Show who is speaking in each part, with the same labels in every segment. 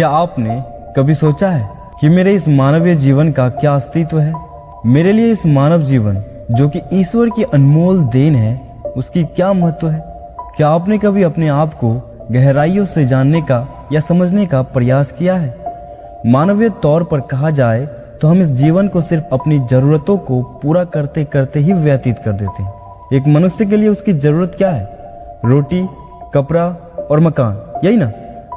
Speaker 1: क्या आपने कभी सोचा है कि मेरे इस मानवीय जीवन का क्या अस्तित्व है? मेरे लिए इस मानव जीवन जो कि ईश्वर की अनमोल देन है, उसकी क्या महत्व है? क्या आपने कभी अपने आप को गहराइयों से जानने का या समझने का प्रयास किया है? मानवीय तौर पर कहा जाए तो हम इस जीवन को सिर्फ अपनी जरूरतों को पूरा करते करते ही व्यतीत कर देते हैं। एक मनुष्य के लिए उसकी जरूरत क्या है? रोटी, कपड़ा और मकान, यही ना?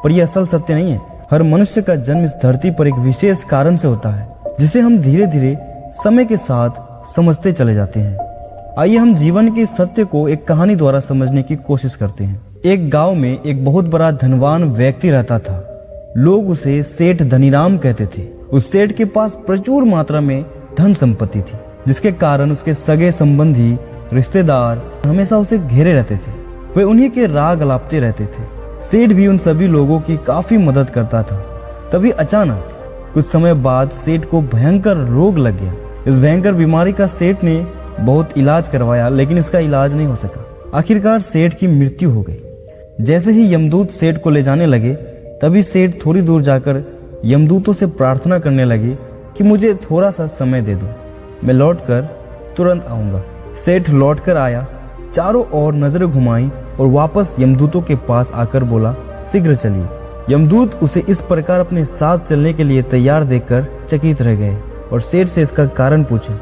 Speaker 1: पर यह असल सत्य नहीं है। हर मनुष्य का जन्म इस धरती पर एक विशेष कारण से होता है, जिसे हम धीरे धीरे समय के साथ समझते चले जाते हैं। आइए हम जीवन के सत्य को एक कहानी द्वारा समझने की कोशिश करते हैं। एक गांव में एक बहुत बड़ा धनवान व्यक्ति रहता था। लोग उसे सेठ धनीराम कहते थे। उस सेठ के पास प्रचुर मात्रा में धन संपत्ति थी, जिसके कारण उसके सगे संबंधी, रिश्तेदार हमेशा उसे घेरे रहते थे। वे उन्हीं के राग अलापते रहते थे। सेठ भी उन सभी लोगों की काफी मदद करता था। तभी अचानक कुछ समय बाद सेठ को भयंकर रोग लग गया। इस भयंकर बीमारी का सेठ ने बहुत इलाज करवाया, लेकिन इसका इलाज नहीं हो सका। आखिरकार सेठ की मृत्यु हो गई। जैसे ही यमदूत सेठ को ले जाने लगे, तभी सेठ थोड़ी दूर जाकर यमदूतों से प्रार्थना करने लगे कि मुझे थोड़ा सा समय दे दो, मैं लौटकर तुरंत आऊंगा। सेठ लौटकर आया, चारों ओर नजरें घुमाई और वापस यमदूतों के पास आकर बोला, शीघ्र चलिए। यमदूत उसे इस प्रकार अपने साथ चलने के लिए तैयार देखकर चकित रह गए और सेठ से इसका कारण पूछा।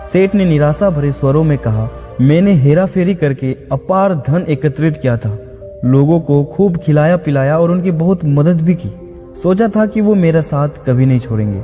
Speaker 1: सेठ ने निराशा भरे स्वरों में कहा, मैंने हेरा फेरी करके अपार धन एकत्रित किया था, लोगों को खूब खिलाया पिलाया और उनकी बहुत मदद भी की। सोचा था कि वो मेरा साथ कभी नहीं छोड़ेंगे।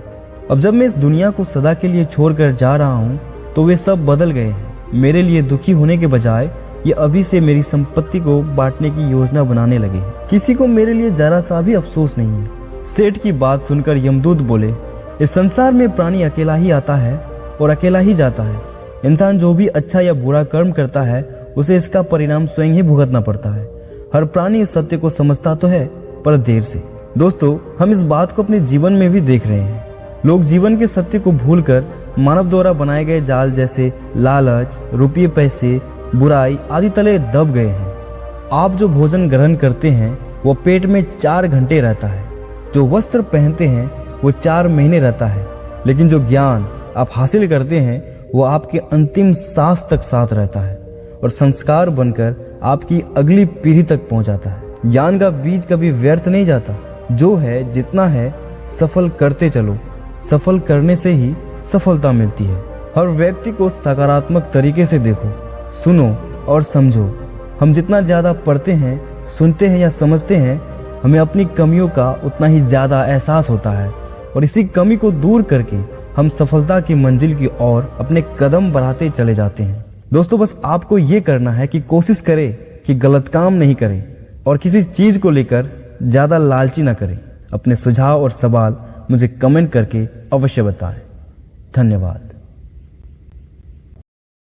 Speaker 1: अब जब मैं इस दुनिया को सदा के लिए छोड़कर जा रहा हूँ तो वे सब बदल गए हैं। मेरे लिए दुखी होने के बजाय ये अभी से मेरी संपत्ति को बांटने की योजना बनाने लगे हैं। किसी को मेरे लिए जरा सा भी अफसोस नहीं है। सेठ की बात सुनकर यमदूत बोले, इस संसार में प्राणी अकेला ही आता है और अकेला ही जाता है। इंसान जो भी अच्छा या बुरा कर्म करता है, उसे इसका परिणाम स्वयं ही भुगतना पड़ता है। हर प्राणी इस सत्य को समझता तो है, पर देर से। दोस्तों, हम इस बात को अपने जीवन में भी देख रहे हैं। लोग जीवन के सत्य को भूलकर मानव द्वारा बनाए गए जाल जैसे लालच, रुपये पैसे, बुराई आदि तले दब गए हैं। आप जो भोजन ग्रहण करते हैं वो पेट में 4 घंटे रहता है। जो वस्त्र पहनते हैं वो 4 महीने रहता है। लेकिन जो ज्ञान आप हासिल करते हैं वो आपके अंतिम सांस तक साथ रहता है और संस्कार बनकर आपकी अगली पीढ़ी तक पहुंचाता है। ज्ञान का बीज कभी व्यर्थ नहीं जाता। जो है जितना है सफल करते चलो। सफल करने से ही सफलता मिलती है। हर व्यक्ति को सकारात्मक तरीके से देखो, सुनो और समझो। हम जितना ज्यादा पढ़ते हैं, सुनते हैं या समझते हैं, हमें अपनी कमियों का उतना ही ज्यादा एहसास होता है और इसी कमी को दूर करके हम सफलता की मंजिल की ओर अपने कदम बढ़ाते चले जाते हैं। दोस्तों, बस आपको ये करना है कि कोशिश करें कि गलत काम नहीं करें और किसी चीज को लेकर ज्यादा लालची ना करें। अपने सुझाव और सवाल मुझे कमेंट करके अवश्य बताएं। धन्यवाद।